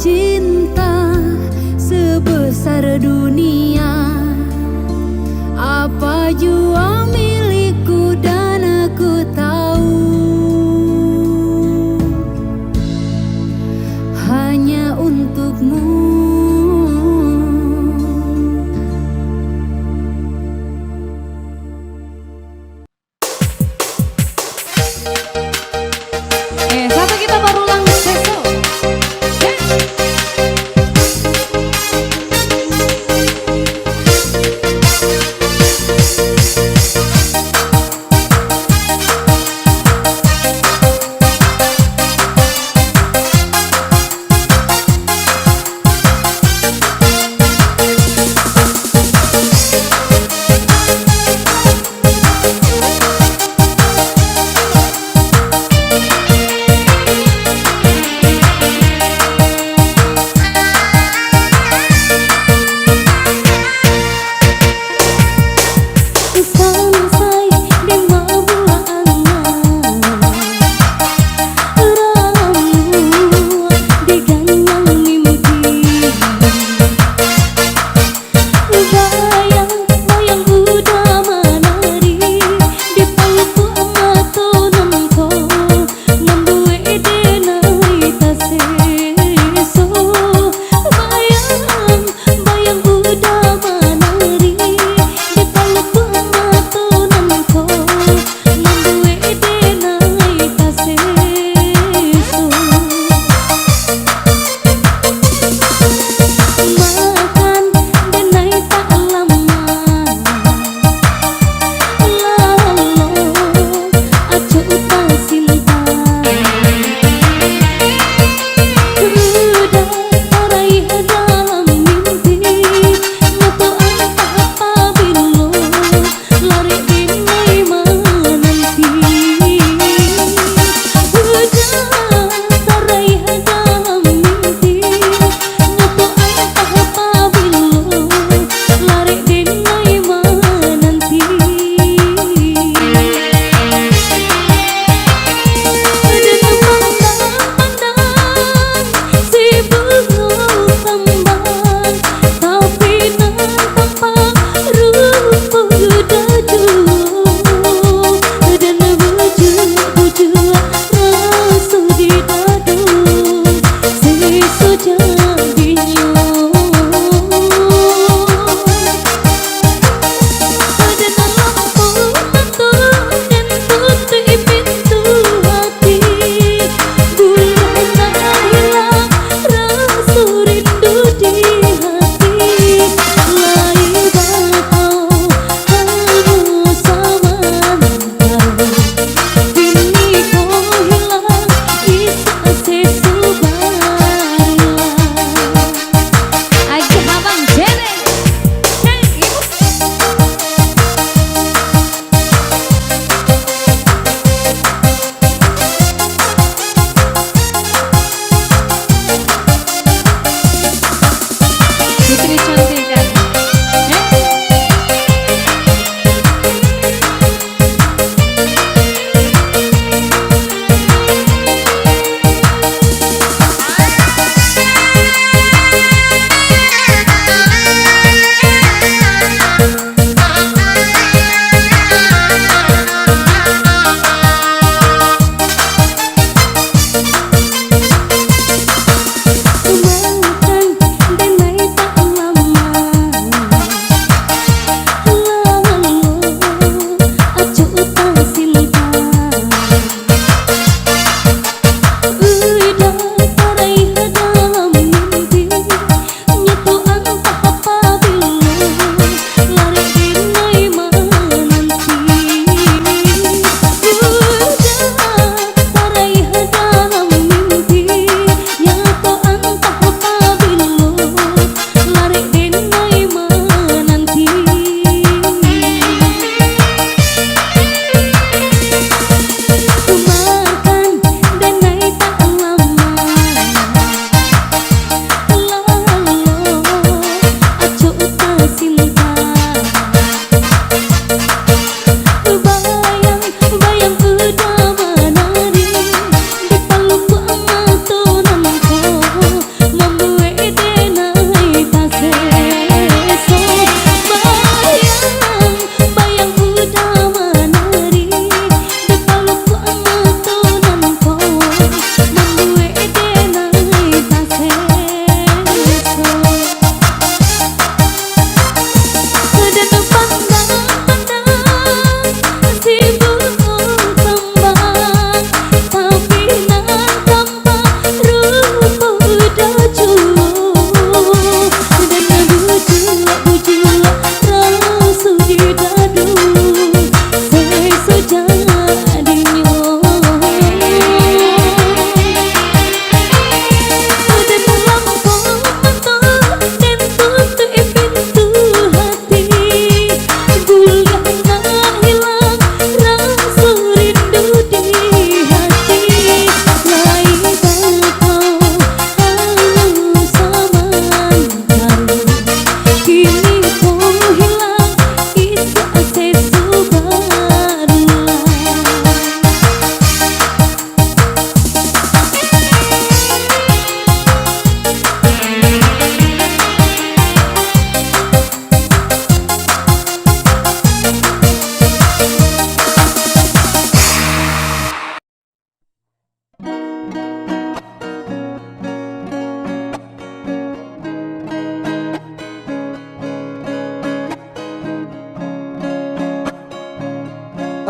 cinta sebesar dunia, apa jua milikku dan aku tahu hanya untukmu. Satu kita baru langsung.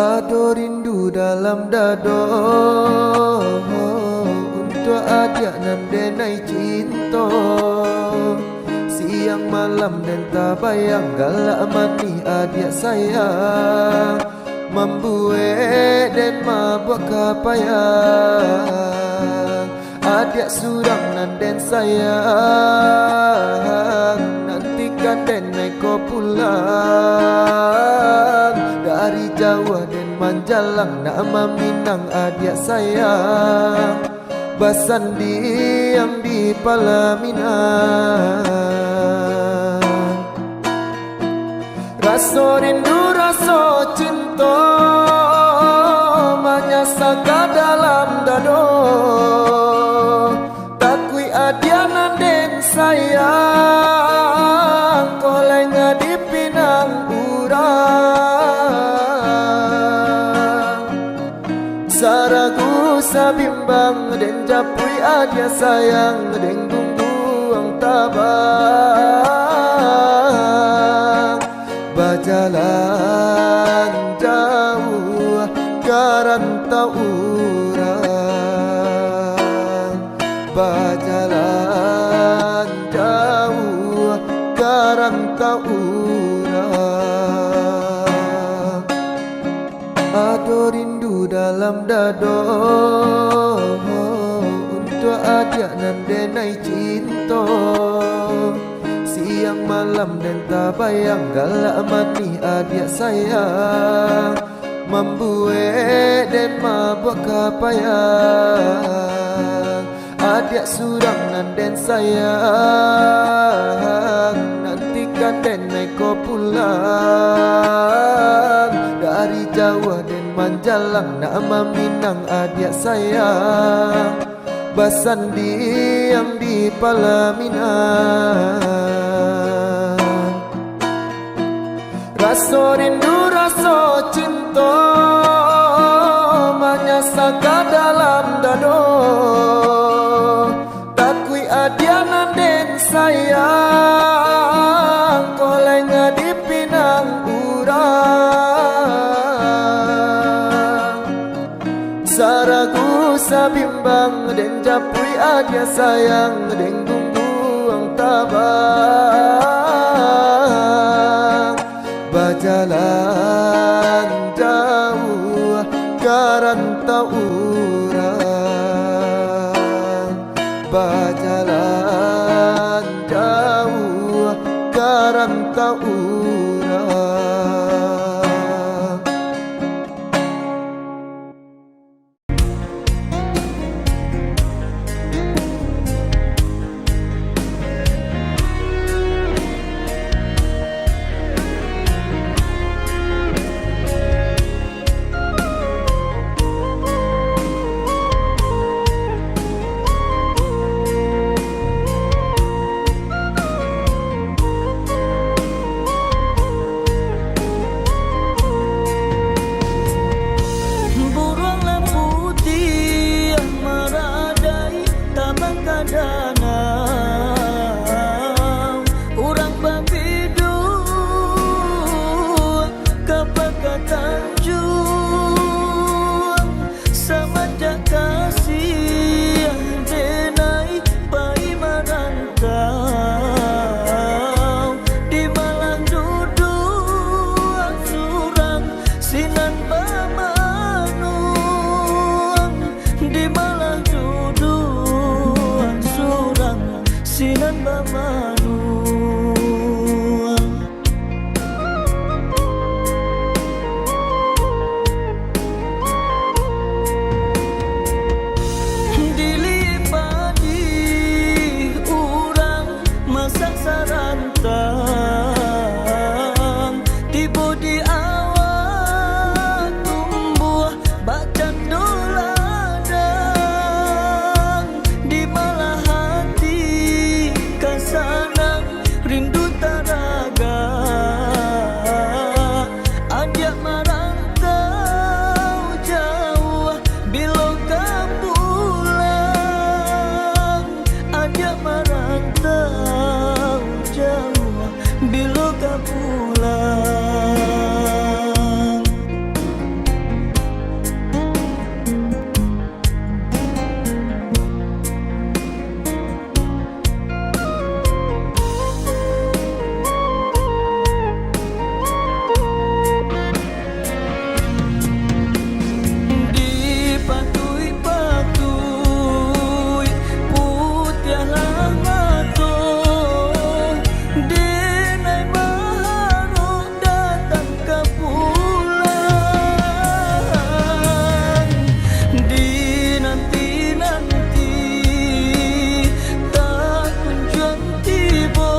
Ado rindu dalam dado untuk adik nan denai cinta. Siang malam dan tak bayang galak mani adik sayang, membuat dan mabuk kapayang. Adik surang nan den sayang, nantikan denai kau pulang dari Jawa dan Manjalang, nama Minang adik sayang, Basandi yang di Palaminan. Rasa rindu rasa cinta menyasaka dalam dado, takui adianan den sayang, kolenga di Pinang urang. Saragu sabimbang den japui adia sayang, den gungguang tabang. Bajalan jauh karantau urang, bajalan jauh karantau urang. Ado rindu dalam dado untuk adik nan denai cinta. Siang malam dan tak bayang galak mani adik sayang, membuat dan mabuk kapayang. Adik surang nan den sayang, nantikan den naik kau pulang dari Jawa dan Manjalang, nama Minang adik sayang, Basandi yang di Palaminan. Rasa rindu rasa cinta menyasaka dalam dado, takui adianan den sayang, kolenga di Pinang urang. Saragu sabimbang den japui adia sayang, den gungguang tabang. Bajalan jauh karantau urang, bajalan jauh karantau urang. Sama kasih yang denai pai marang dan Bamanu. Dilipadi urang masak sarantang, tiba di awak tumbuh bacan doladang, di malah hati kasanang rindu taraga, ajak merantau jauh bila kau pulang, ajak merantau jauh bila kau pulang. Dipatui-patui putih lamato, denai maharuk datang ke pulang, dinanti-nanti tak kunjung tiba,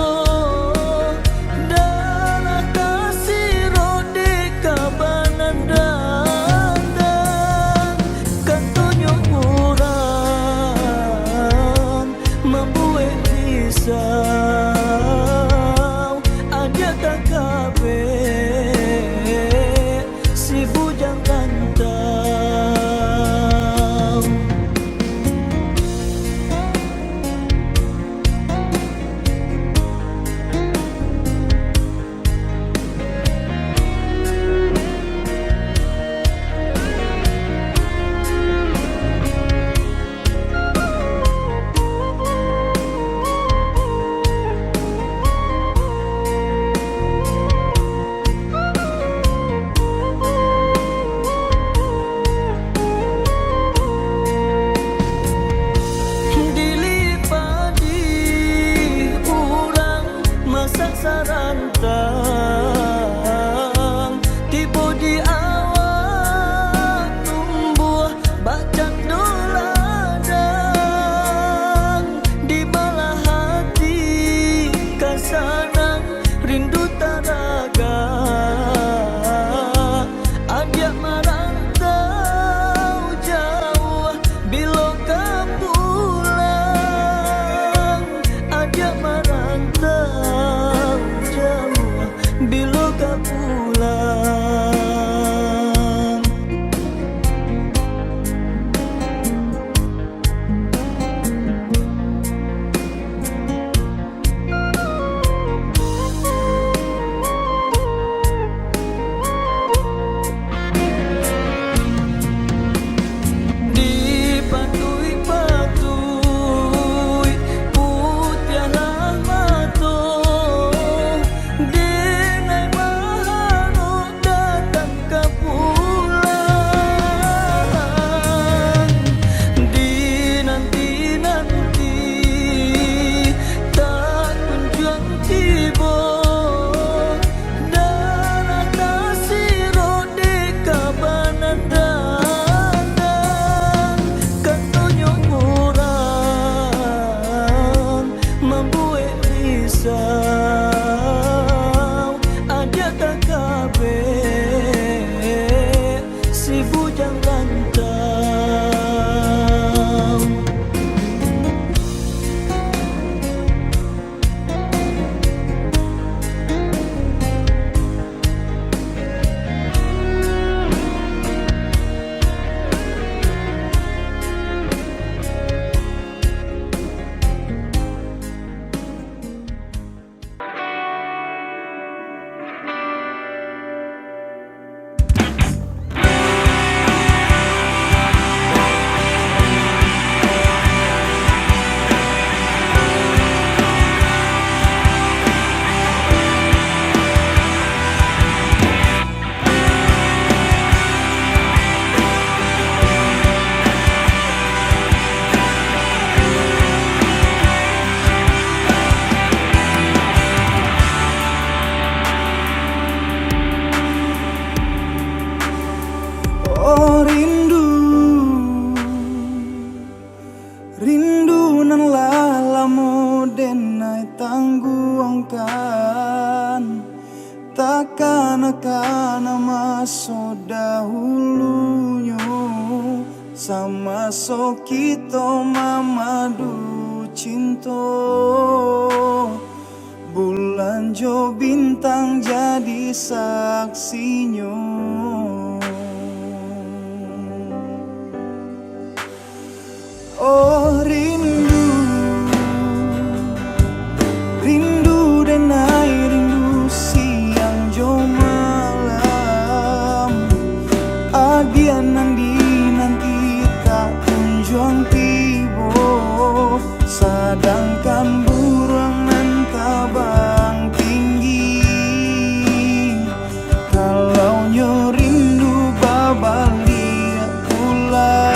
darah kasih rode kabanan dandang, kantonyo urang membuat risau, ajak KKB si bujang rantau. nan lalamu denai tangguangkan, takkan akan masuk dahulunya sama so kita mamadu cinta. Bulan jo bintang jadi saksinya. Oh rindu, rindu denai rindu siang jo malam. Adian nanti tak kunjung tiba, sedangkan burung nan tabang tinggi. Kalau nyo rindu babalik pulang.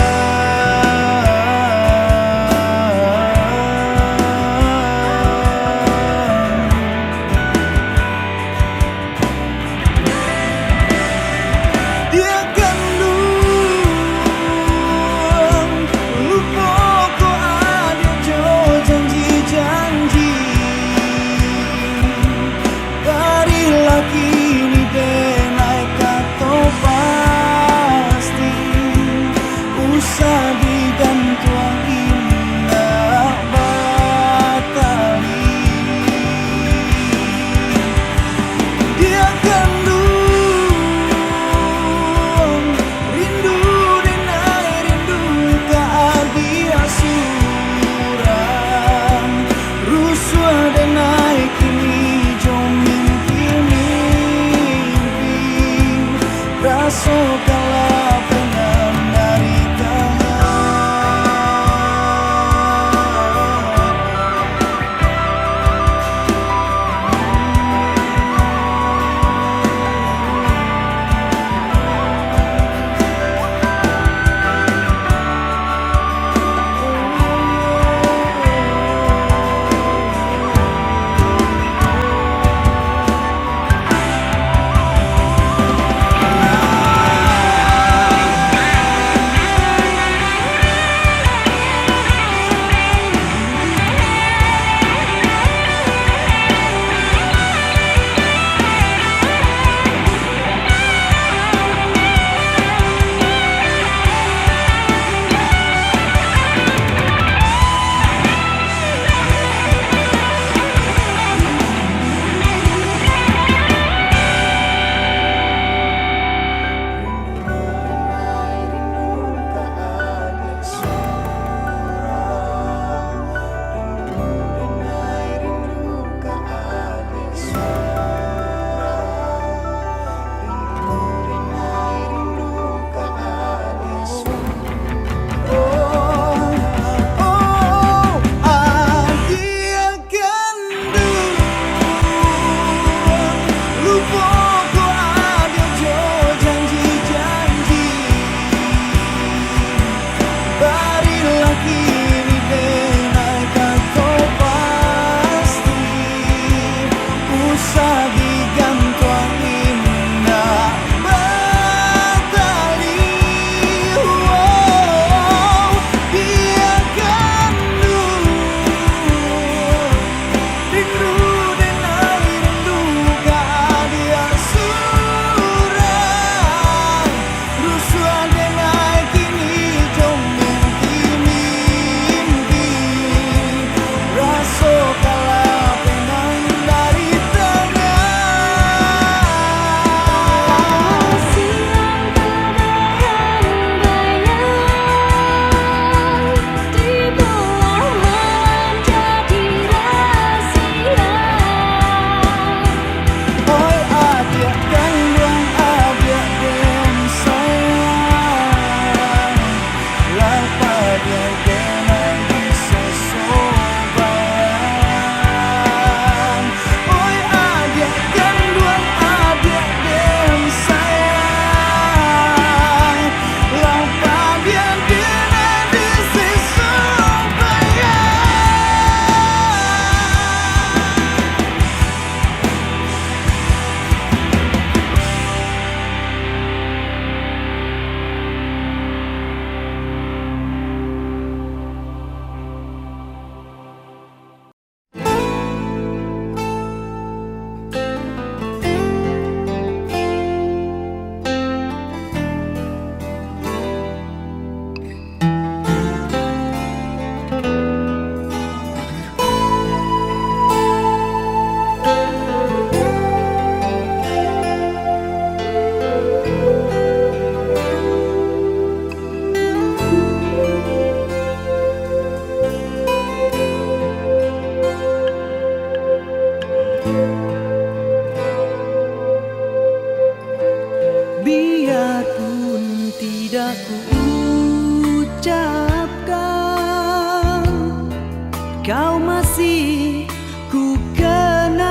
kau masih ku kenang.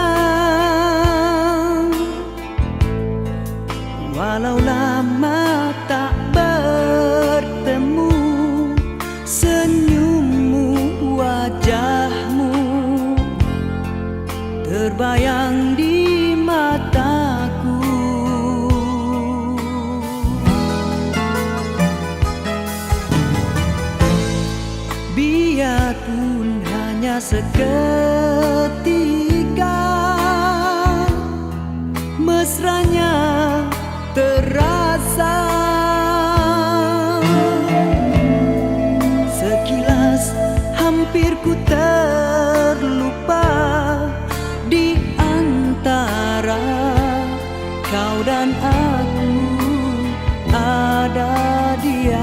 Walau lama tak bertemu, senyummu, wajahmu terbayang di mataku. Biarpun hanya seketika, mesranya terasa. Sekilas hampir ku terlupa di antara kau dan aku ada dia.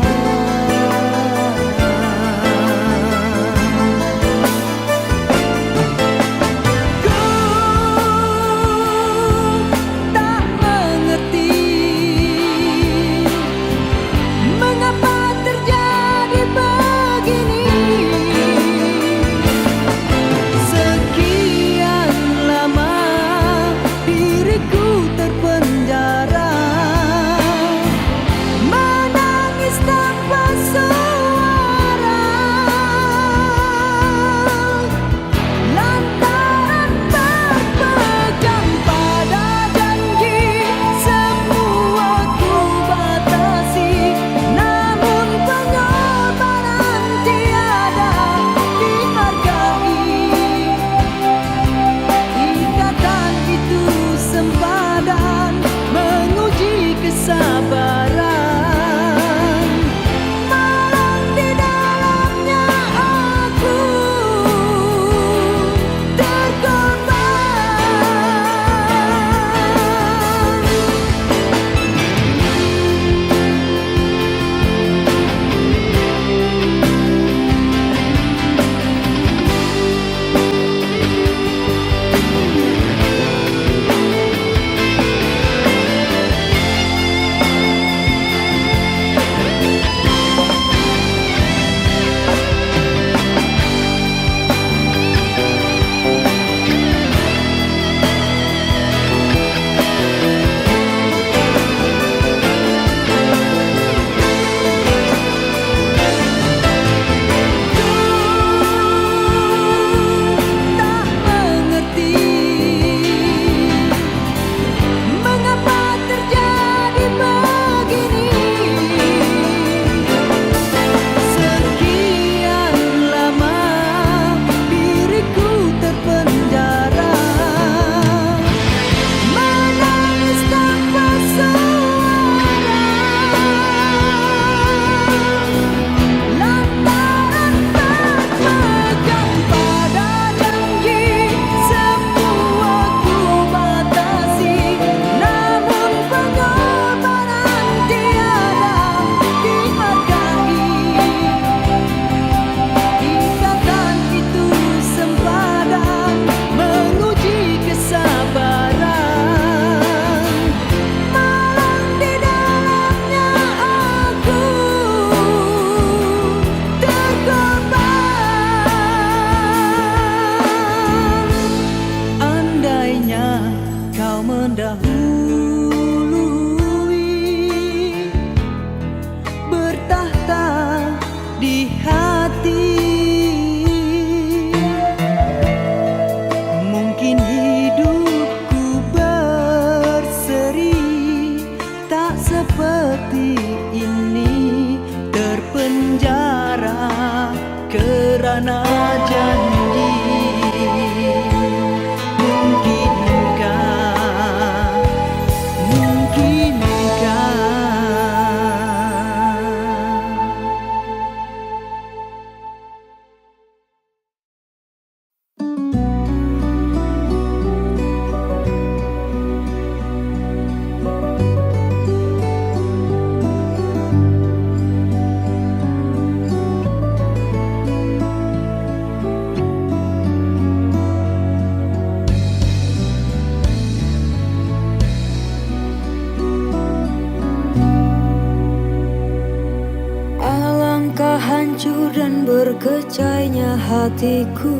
terkecainya hatiku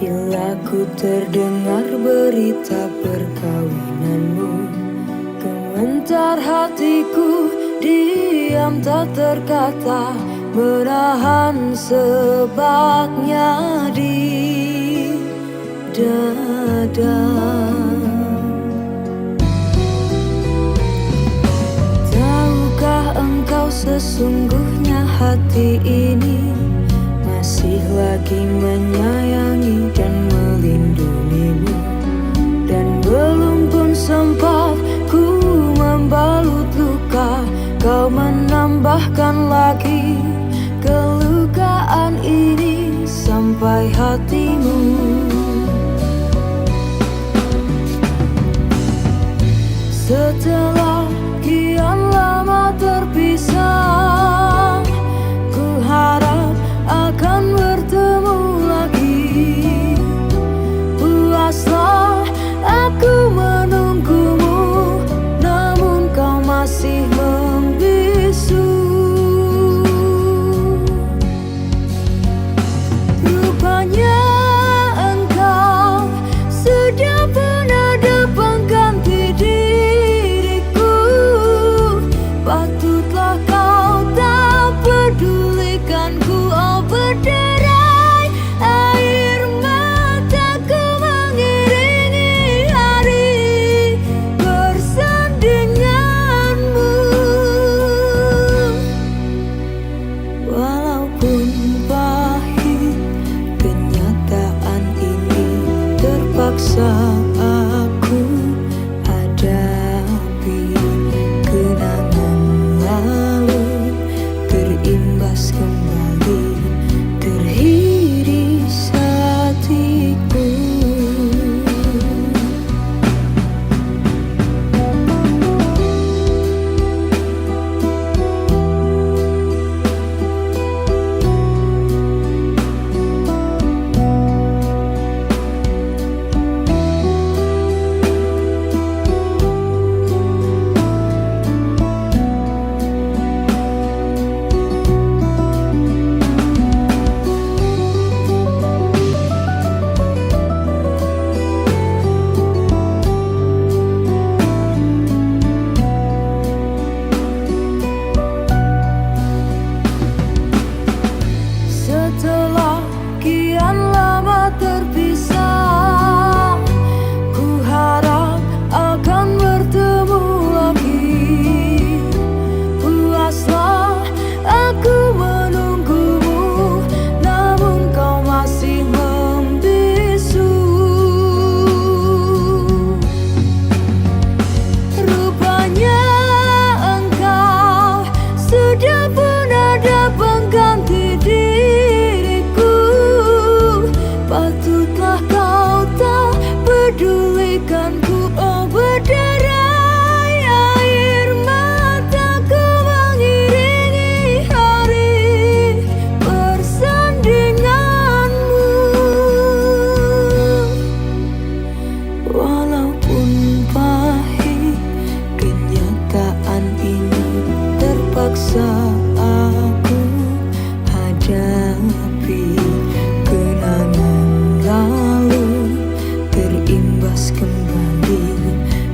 bila ku terdengar berita perkawinanmu. Gementar hatiku, diam tak terkata, menahan sebabnya di dada. Tahukah engkau sesungguhnya hati ini masih lagi menyayangi dan melindungimu, dan belum pun sempat ku membalut luka, kau menambahkan lagi kelukaan ini sampai hatimu. Setelah kian lama terpisah, ku harap akan bertemu lagi. Puaslah aku menunggumu, namun kau masih membisu. Rupanya engkau sudah pun ada pengganti diriku. Patutlah kau tak pedulikanku, oh berderai air mataku mengiringi hari bersandinganmu. Walaupun pahit kenyataan ini, terpaksa aku hadapi. Kenangan lalu terimbas kembali, teriris hatiku. Setelah kian lama terpisah, ku harap akan bertemu lagi. Puaslah aku menunggumu, namun kau masih membisu. Rupanya engkau sudah pun ada pengganti diriku. Patutlah kau tak pedulikanku, oh berderai air mataku mengiringi hari bersandinganmu. Walaupun pahit kenyataan ini, terpaksa aku hadapi. Kenangan lalu terimbas kembali,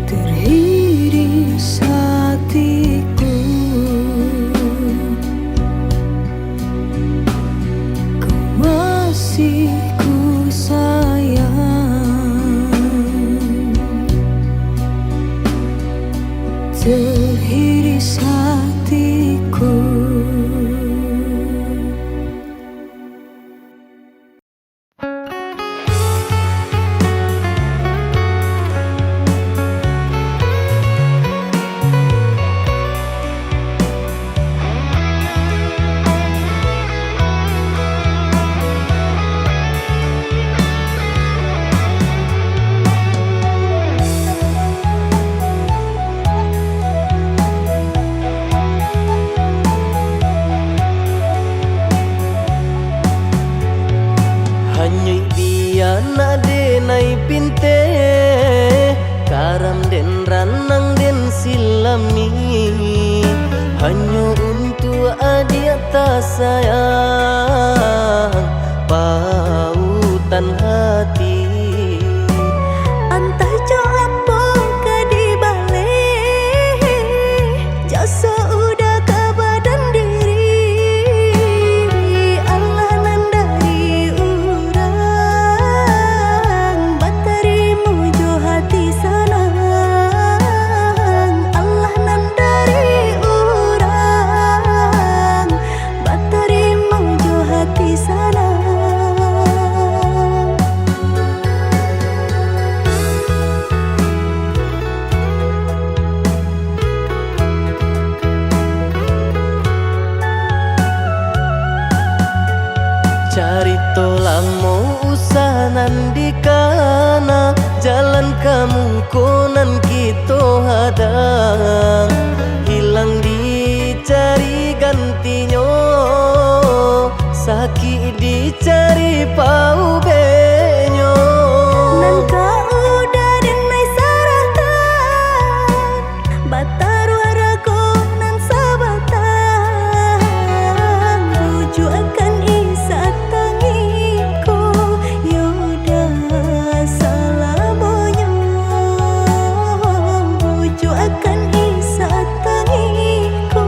teriris hatiku. Kau masih ku sayang, teriris hatiku. Hanyui biana denai pinte, karam den ranang den silami. Hanyu untuk adia dia tak sayang pautan hati. Entah jo apa ke di balik jasa udah ke badan diri. Allah nan dari urang batarimu jo hati sanang. Allah nan dari urang batarimu jo hati sanang. Carito lamo usahanan di kana jalan kamu konan kita hadang hilang dicari gantinya sakit dicari pau benyo. Nan kau udah denai saratan batar waraku nan sabatan rujuk akan isa tangiku yoda salamonya rujuk akan isa tangiku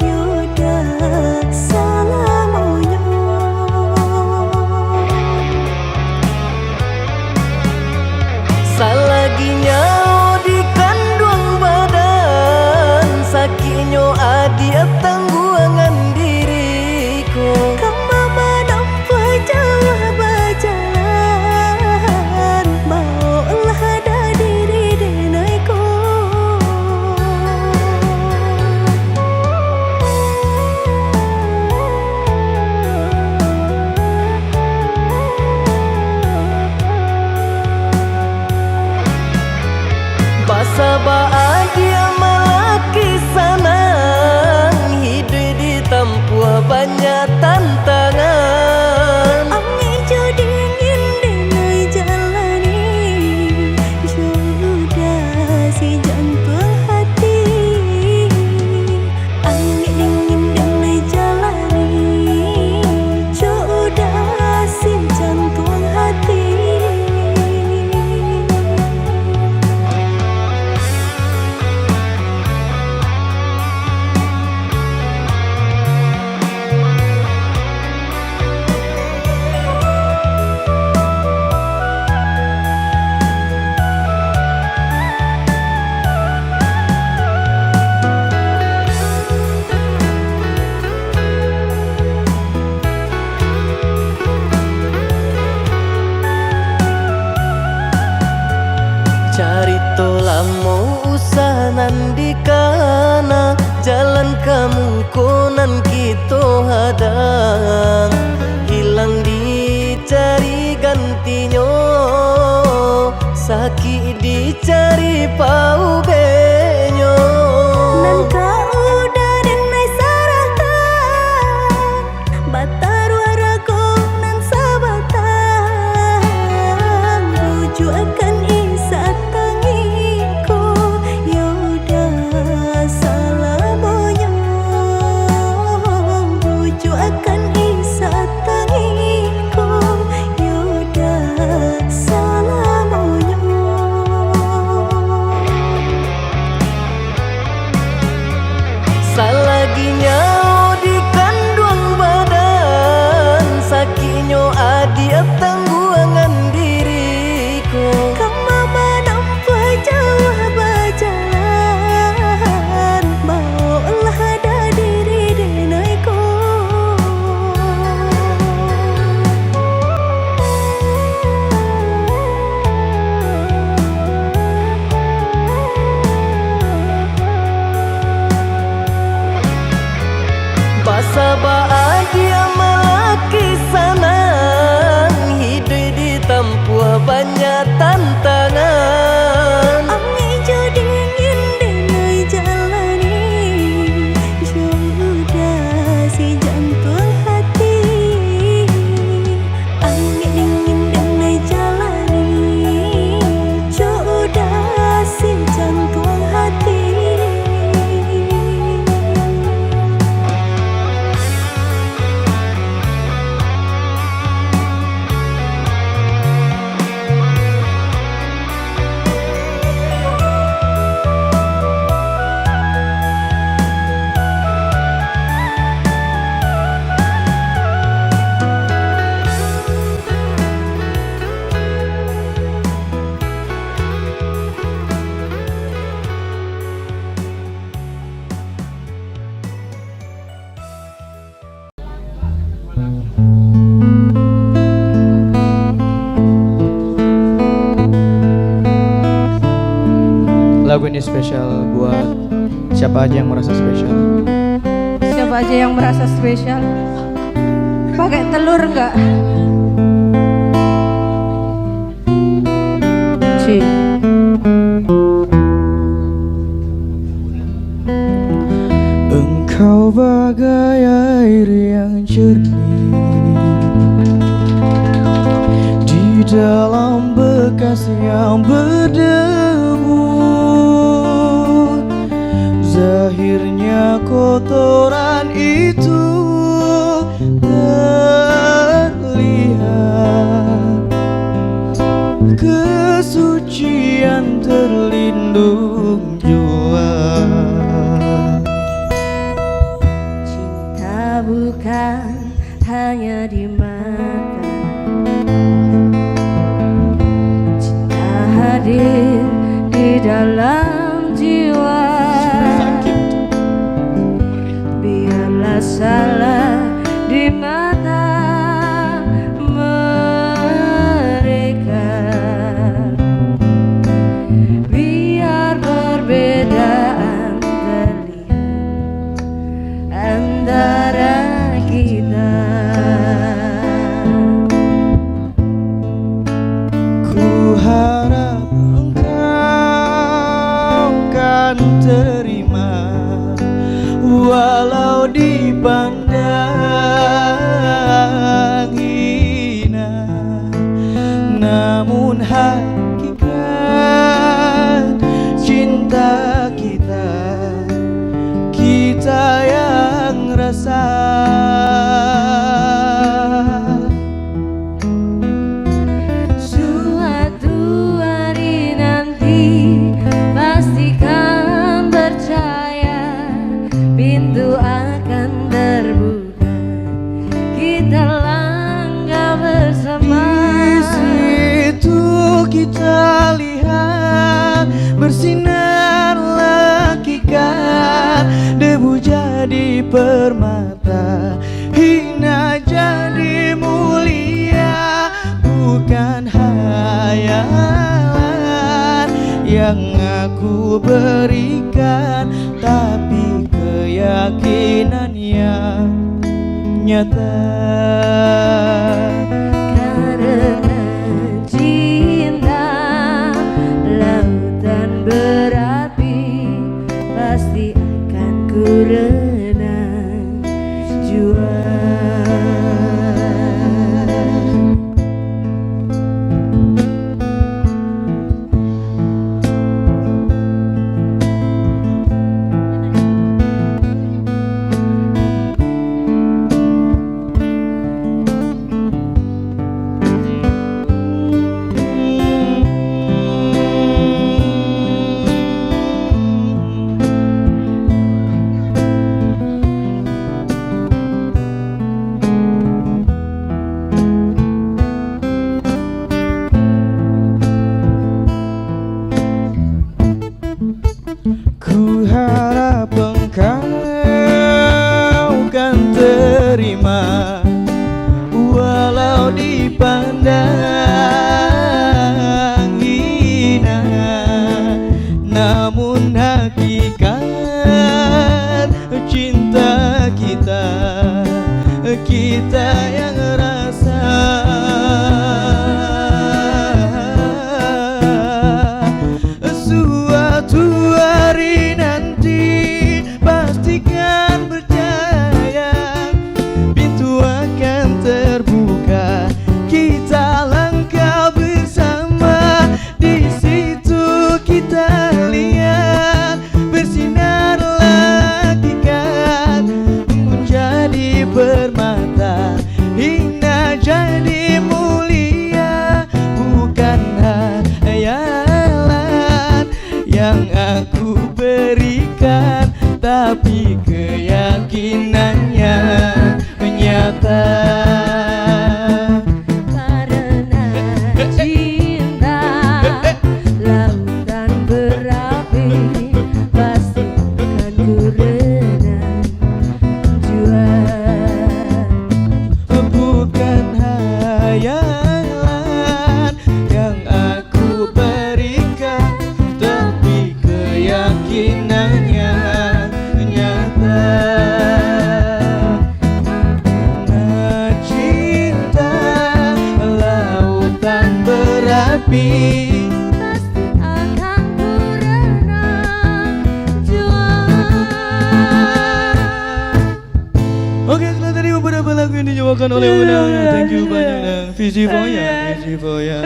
yoda salamonya. Salaginya di kandung badan sakitnya adia tangguangan diriku. Kamu menampak jauh berjalan maulah ada diri denaiku. Basabaan dia malaki sanang hidup ditempuh banyak tantangan. Angin jo dingin denai jalani sudah si jantung hati. Angin dingin denai jalani sudah si jantung hati. Carito lamo usahanan di kana jalan kamu konan kita hadang hilang dicari gantinya sakit dicari pau benyo. Nan kau udah denai saratan batar waraku nan sabatan rujuk akan isa tangiku yoda salamonya rujuk akan isa tangiku yoda salamonya. lagu ini spesial buat siapa aja yang merasa spesial. Siapa aja yang merasa spesial? Pakai telur enggak? Engkau bagai air yang jernih di dalam bekas yang berdebu. Zahirnya kotoran itu terlihat, kesucian terlindung jua. Cinta bukan hanya di mata, cinta hadir di dalam jiwa. Biarlah salah di mata mereka, biar perbedaan terlihat antara kita. Ku harap engkau kan terima, walau dipandang hina, namun hakikat cinta kita, kita yang rasa. Suatu hari nanti pastikan percaya, pintu akan terbuka, kita langkah bersama. Di situ kita lihat bersinar hakikat, debu jadi permata, hina jadi mulia. Bukan hayalan yang aku berikan, tapi keyakinan yang nyata. Karena cinta lautan berapi, pasti akan ku renang jua. Ku harap engkau kan terima, walau dipandang hina, namun hakikat cinta kita, kita yang rasa. Suatu hari nanti pastikan percaya, pintu akan terbuka, kita langkah bersama. Di situ kita lihat bersinar hakikat, menjadi permata, hina jadi mulia. Bukan hayalan yang aku berikan, tapi keyakinannya nyata. Karena cinta lautan berapi, pasti akan ku renang jua. Bukan hayalan yang aku berikan, tapi keyakinan berapi. Pasti akan berenang juang. Oke, setelah tadi beberapa lagu yang dibawakan oleh Unang. Thank you banyak Nang. Visi Foya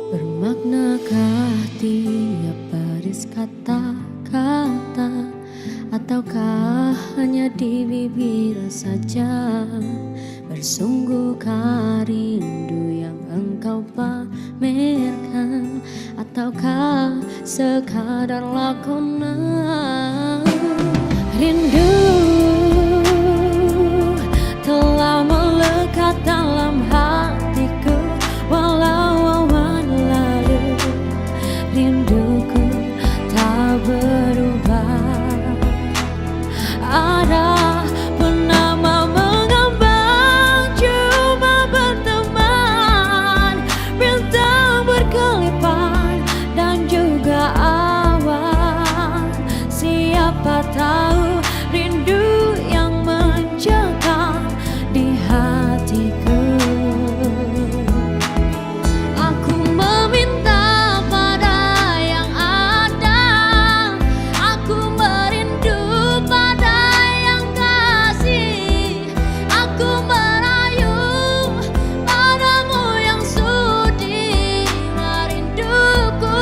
Bermaknakah tiap baris kata-kata, ataukah hanya di bibir saja? Bersungguhkah rindu yang engkau pamerkan, ataukah sekadar lakonan? Rindu telah melekat dalam hatiku, walau awan lalu rinduku tak berubah. Ada penama mengambang, cuma berteman, bintang berkelipan dan juga awan. Siapa tahu rindu yang mencekam di hatiku. Aku meminta pada yang ada, aku merindu pada yang kasih, aku merayu padamu yang sudi merinduku.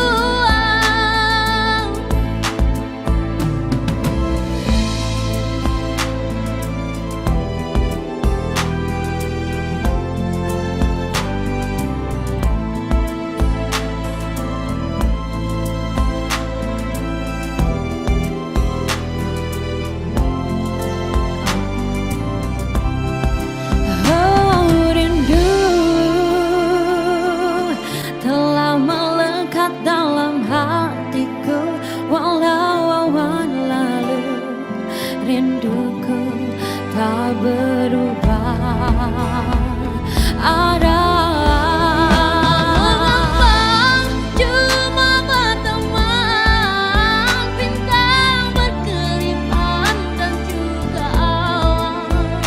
Oh, rindu telah melekat dalam hatiku, walau awan lalu rinduku tak berubah. Ada mengambang, cuma berteman, bintang berkelipan dan juga awan.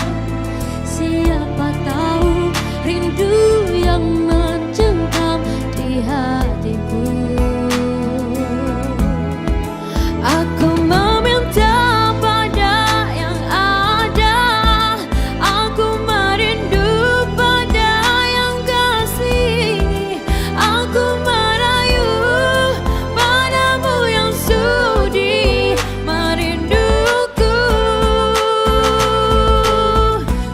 Siapa tahu rindu yang mencengkam di hatiku. Aku meminta pada yang ada, aku merindu pada yang kasih, aku merayu padamu yang sudi merinduku.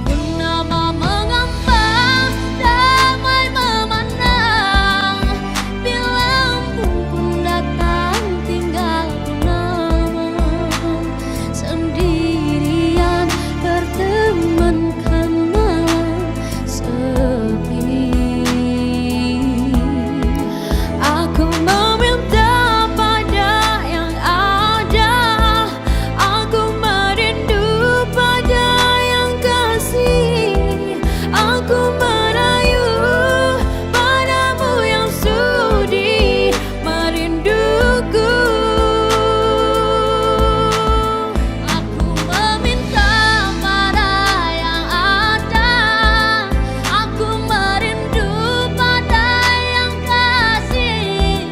Purnama mengambang, damai memandang, bila embun pun datang tinggalku nama. Sendirian bertemankan malam sepi. Aku meminta pada yang ada, aku merindu pada yang kasih, aku merayu padamu yang sudi merinduku. Aku meminta pada yang ada, aku merindu pada yang kasih,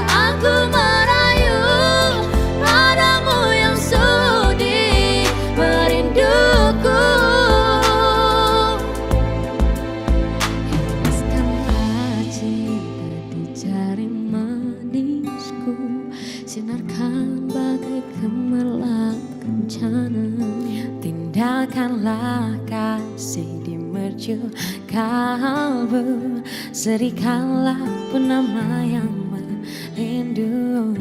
aku merayu padamu yang sudi merinduku. Hembuskanlah cinta di jari manisku, sinarkan bagai gemerlap kencana. Tindakanlah kasih di mercu kalbu, serikanlah penama yang merindu.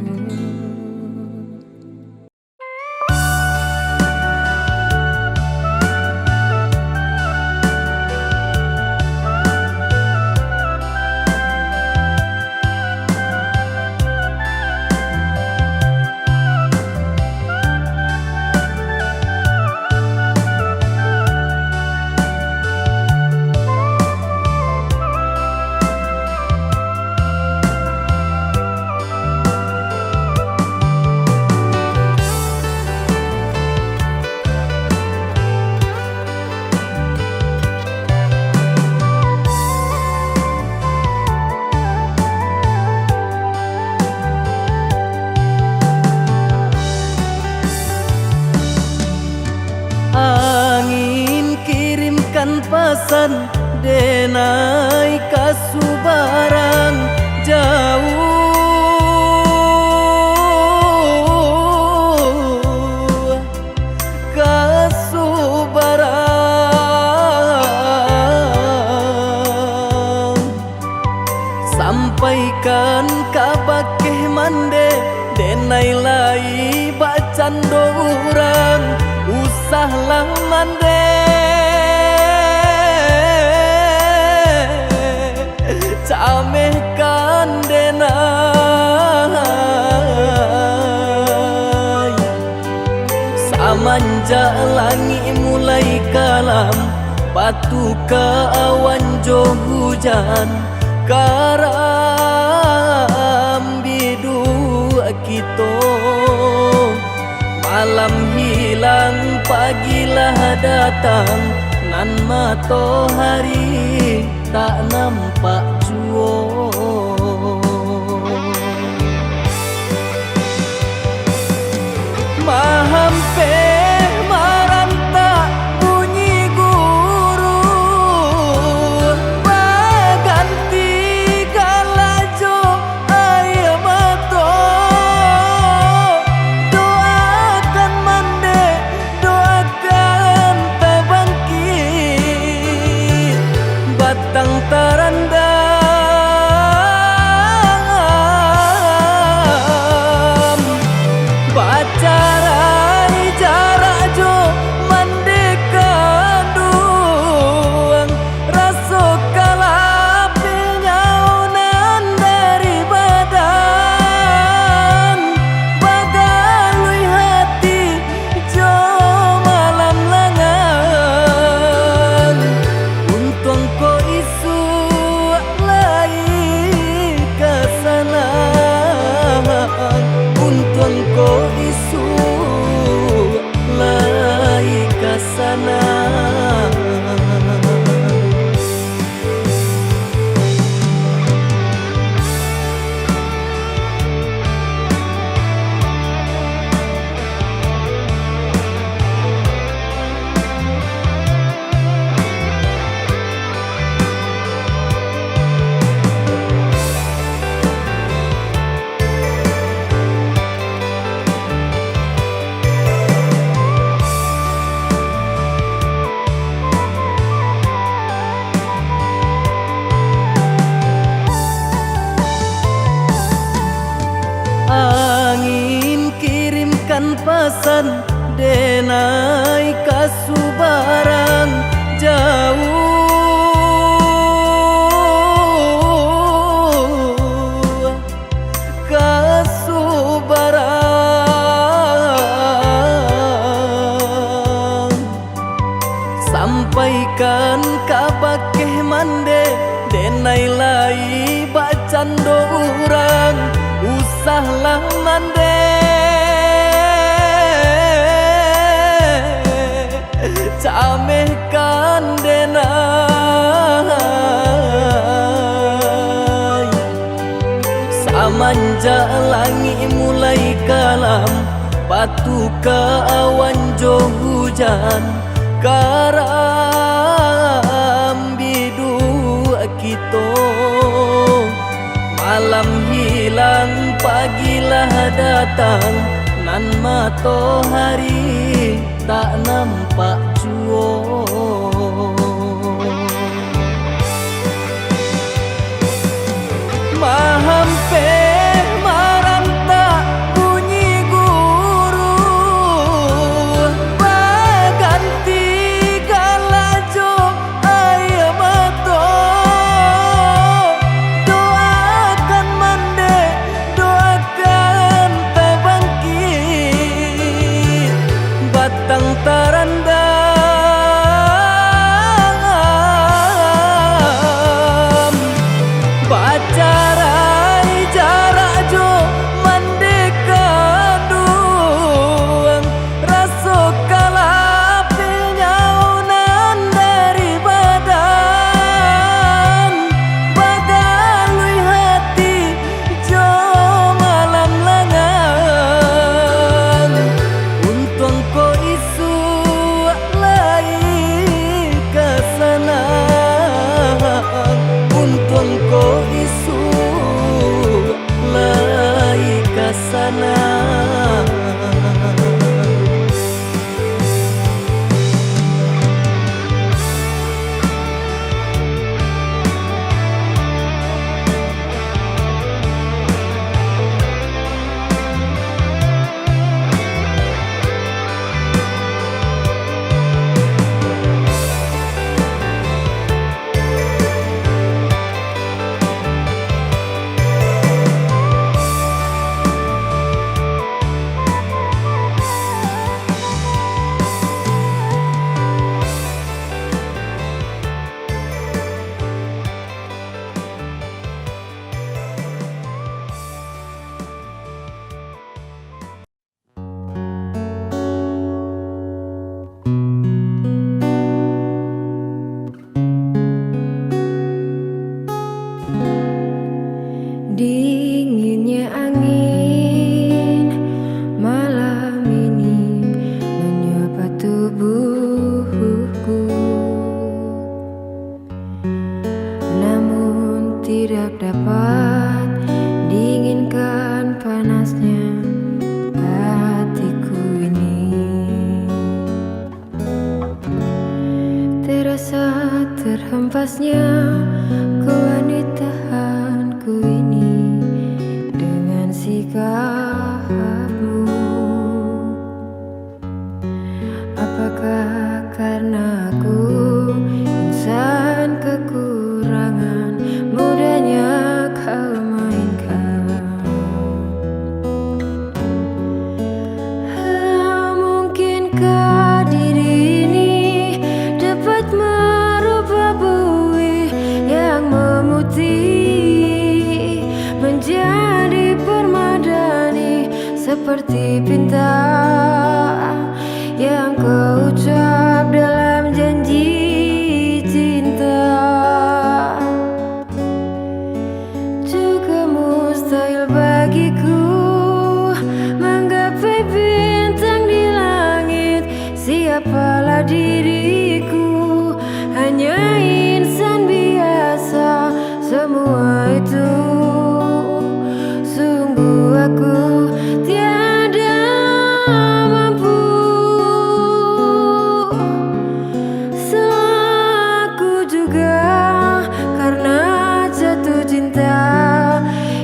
denai kasubarang jauh kasubarang sampaikan kabakeh mande denai lai bacando urang usahlah mande camehkan denai samanja langit mulai kalam batu ke awan jo hujan karam bidu kita malam hilang pagilah datang nan matahari tak nampak jua mahampe maranta bunyi guru baganti galajo ayam mato doakan mande doakan tabangkit batang tarandam bacarai jarak jo mandekan duang raso kalapi nyaunan dari badan bagalui hati jo malam langan untung ko isu lai kesana untung ko isu lai kesana angin kirimkan pesan denai kasubarang jauh kasubarang sampaikan kabakeh mande denai lai bacando urang usahlah mande camehkan denai samanja langit mulai kalam batu ke awan jo hujan karam bidu kita malam hilang pagilah datang nan matahari tak nampak jua mahampe maranta bunyi guru baganti galajo ayam mato doakan mande doakan tabangkit batang taranda tidak dapat diinginkan panasnya hatiku ini. Terasa terhempasnya kewanitaanku ini dengan sikapmu. Apakah karena aku insan kekurangan, mudahnya kau mainkan? Mungkinkah diri ini dapat merubah buih yang memutih menjadi permadani, seperti bintang yang kau ucap dalam janji cinta. Juga mustahil bagiku menggapai bintang di langit. Siapalah diriku, hanya insan biasa. Semua itu sungguh aku tiada mampu. Selaku juga karena jatuh cinta,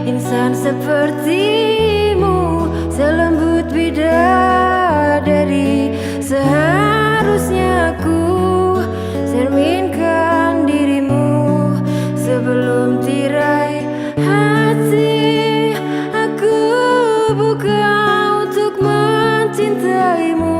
insan sepertimu selembut bidadari. Seharusnya aku cerminkan dirimu sebelum tirai hati aku buka untuk mencintaimu.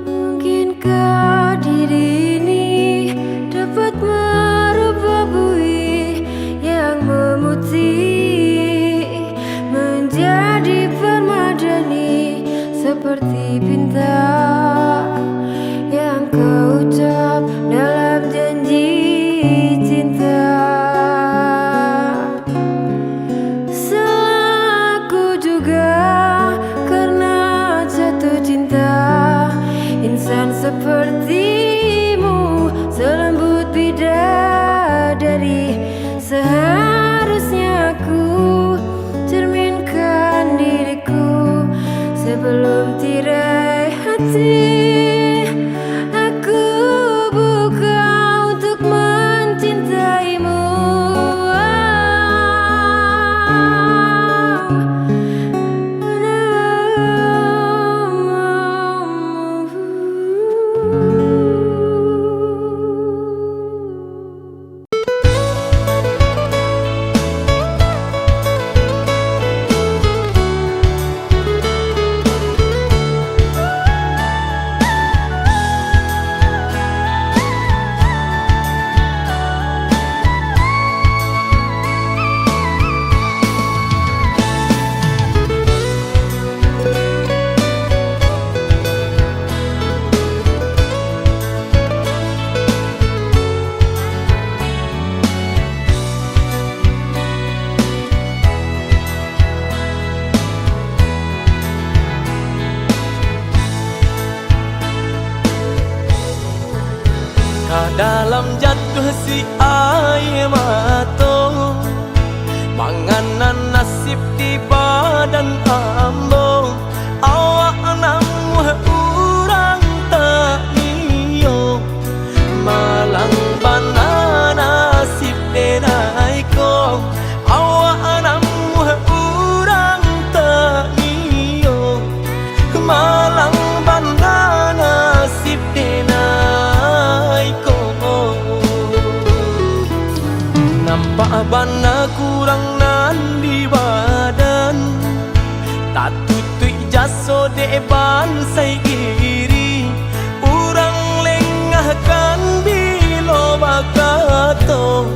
Mungkinkah diri ini dapat merubah buih yang memutih menjadi permadani, seperti bintang yang kau ucap dalam janji cinta. Selaku juga karena jatuh cinta, insan sepertimu selembut bidadari. Seharusnya aku cerminkan diriku sebelum tirai hati aku buka untuk mencintaimu. Dalam jatuh si air mata, manganan nasib di badan ambo. Awak namuh urang tak niyo, malang bana nasib denai ko. Awak namuh urang tak niyo, malang bana nasib denai ko. Nampak bana kurang nan di badan, tak tutui jaso de ban sai iri. Urang lengahkan bilo bakato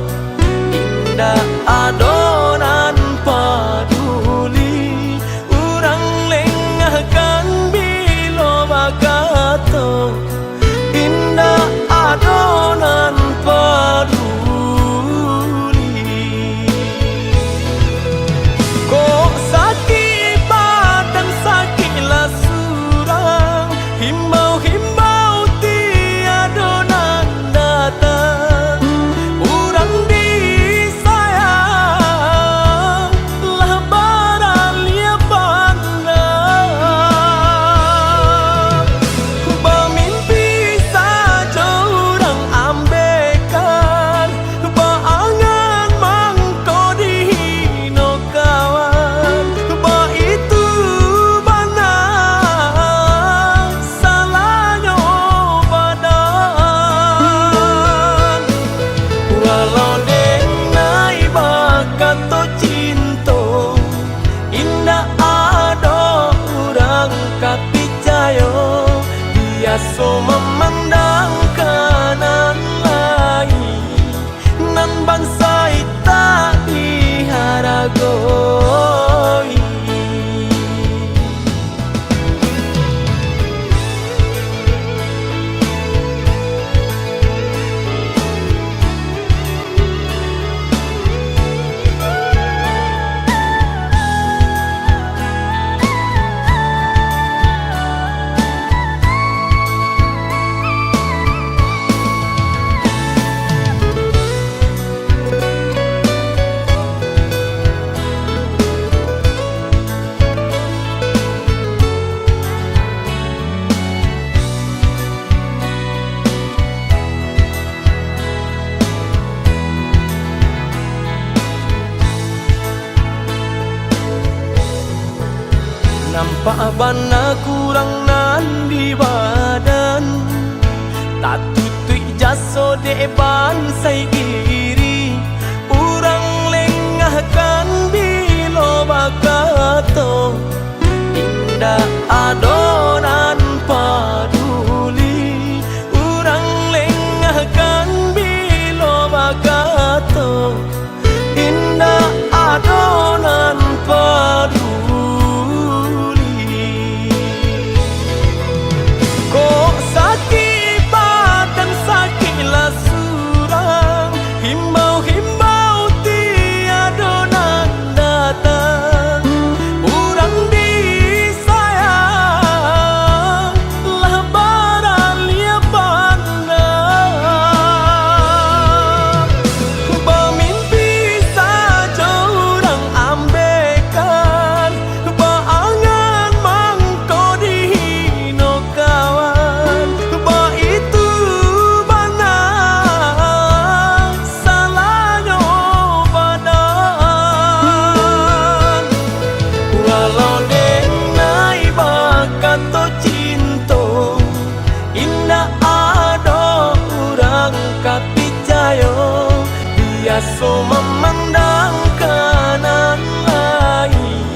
indah adon Nampak bana kurang nan di badan, tak tutui jaso deban sai iri. Urang lengahkan bilo bakato, indah adonan paduli. Urang lengahkan bilo bakato, indah adonan paduli. Kok sakit badan sakitlah surang, himbau-himbau tiada nan datang. Urang disayang lah baralia pandang. Bermimpi saja urang ambekan, berangan mangko dihino kawan. Ba itu bana salahnya badan. Walau denai bakato cinto, indah ada urang kapicayo. Biasa memandang kanan lain,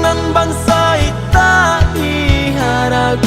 nan bangsa tak diharagoi.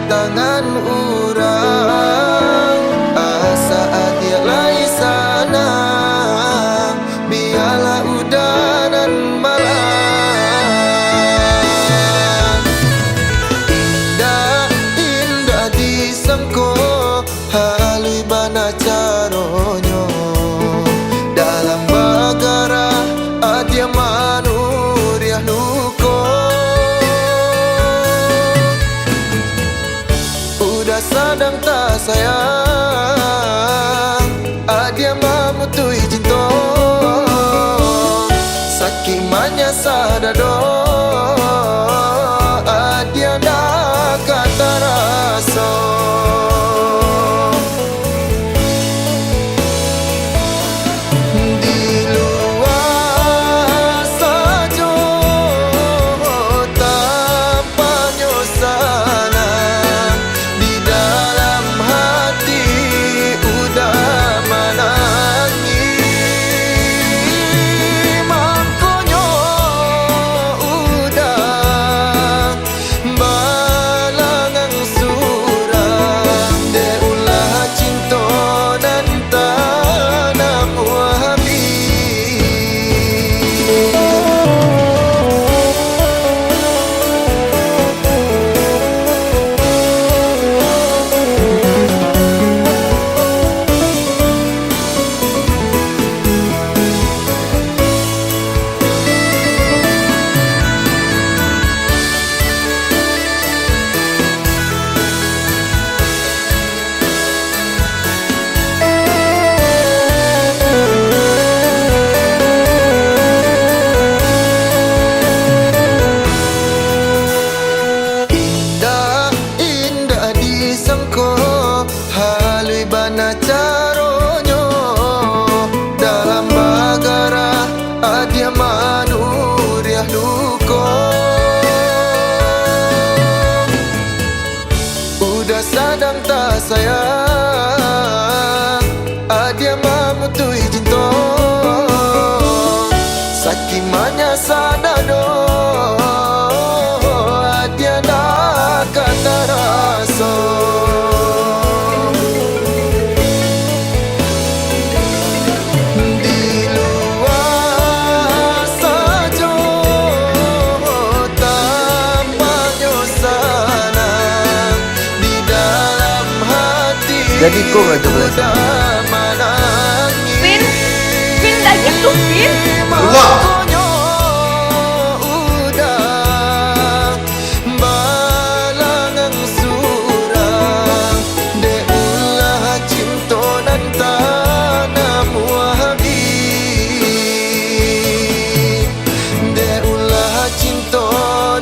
tangan orang. Saat dia lagi sana, biarlah udanan malam. Indah, indah disangko, halui bana caronyo. Dalam bagara adia manuriah nuko. Udah sadang tak sayang, adia mamutui cinta. Sakimanya sadado, adia dah kata rasa. Di luar saja tanpa nyosana, di dalam hati udah menangis. Makanya udah balangan surang, dia ulah cinta dan tanam wahabi. Indah, indah disangko, halui bana caronyo. Dalam bagara adia manuriah nuko. Udah sadang tak sayang, adia mamutui cinta. Sakimanya sadado, adia dah kata rasa. Di luar saja tanpa nyosana, di dalam hati Jadi kau raja belasan. udah menangis. Vin gak gitu Vin. Makanya udah balangan surang, dia ulah cinta dan tanam wahabi. Dia ulah cinta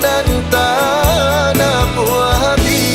dan tanam wahabi.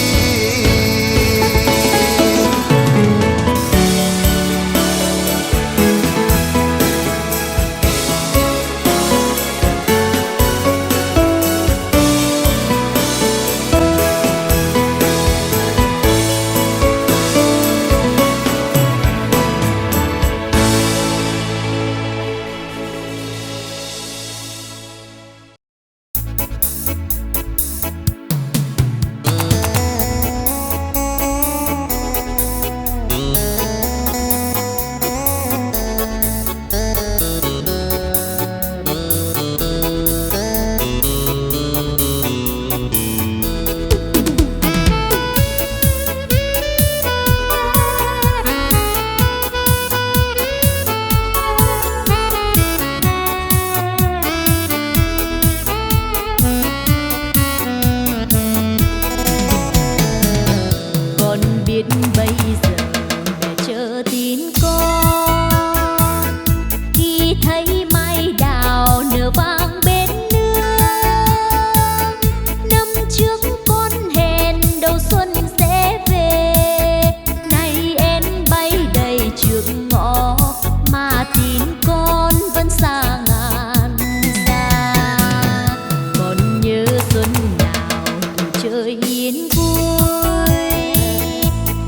yên vui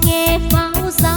nghe pháo ra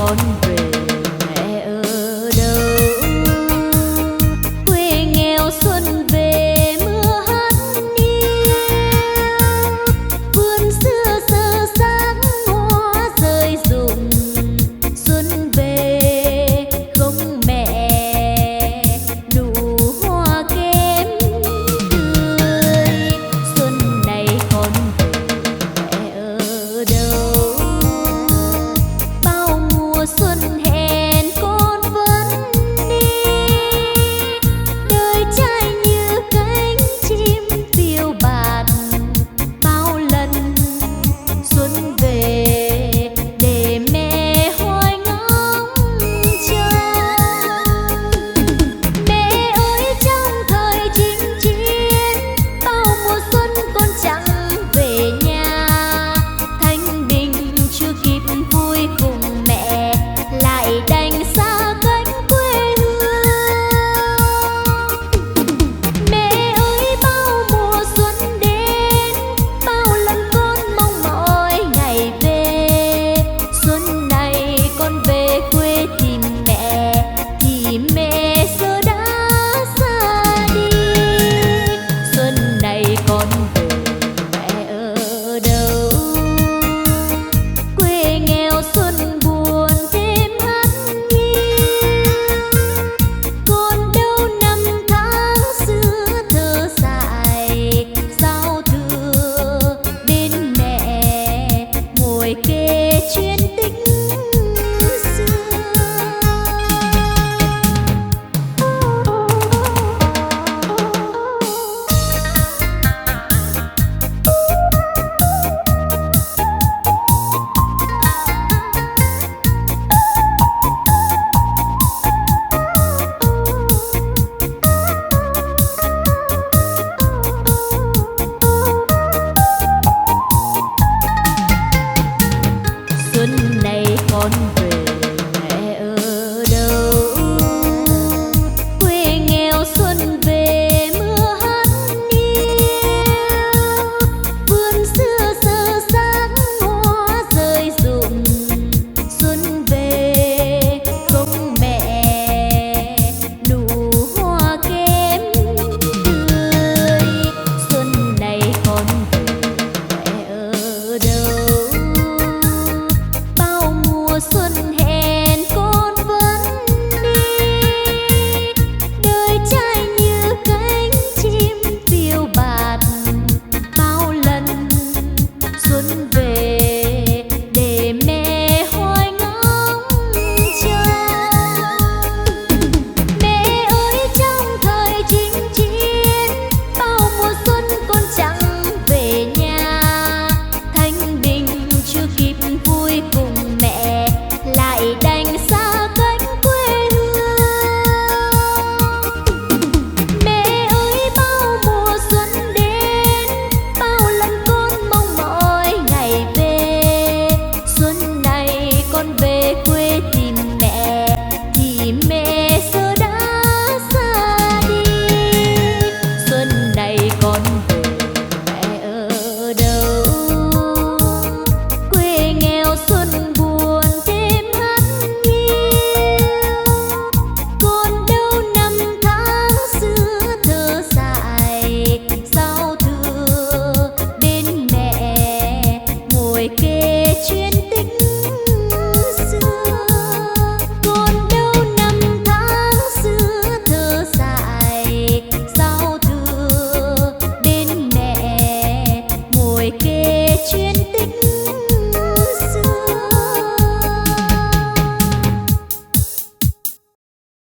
con về mẹ ở đâu? Quê nghèo xuân về mưa hát niêu, vườn xưa sơ xác hoa rơi rụng. Xuân về không mẹ nụ hoa kém tươi. Xuân này con về mẹ ở đâu? Bao mùa xuân hẹn con vẫn đi, đời trai như cánh chim phiêu bạt. Bao lần xuân về để mẹ hoài ngóng trông. Mẹ ơi trong thời chinh chiến, bao mùa xuân con chẳng về nhà. Thanh bình chưa kịp vui cùng mẹ, lại đành xa cánh quê hương. Mẹ ơi bao mùa xuân đến, bao lần con mong mỏi ngày về. Xuân này con về quê tìm mẹ, thì mẹ giờ đã xa đi. Xuân này con về mẹ ở đâu? Quê nghèo xuân buồn thêm hát nghiêng, còn đâu năm tháng xưa thơ dại. Giao thừa bên mẹ ngồi kể chuyện tích xưa. Xuân này con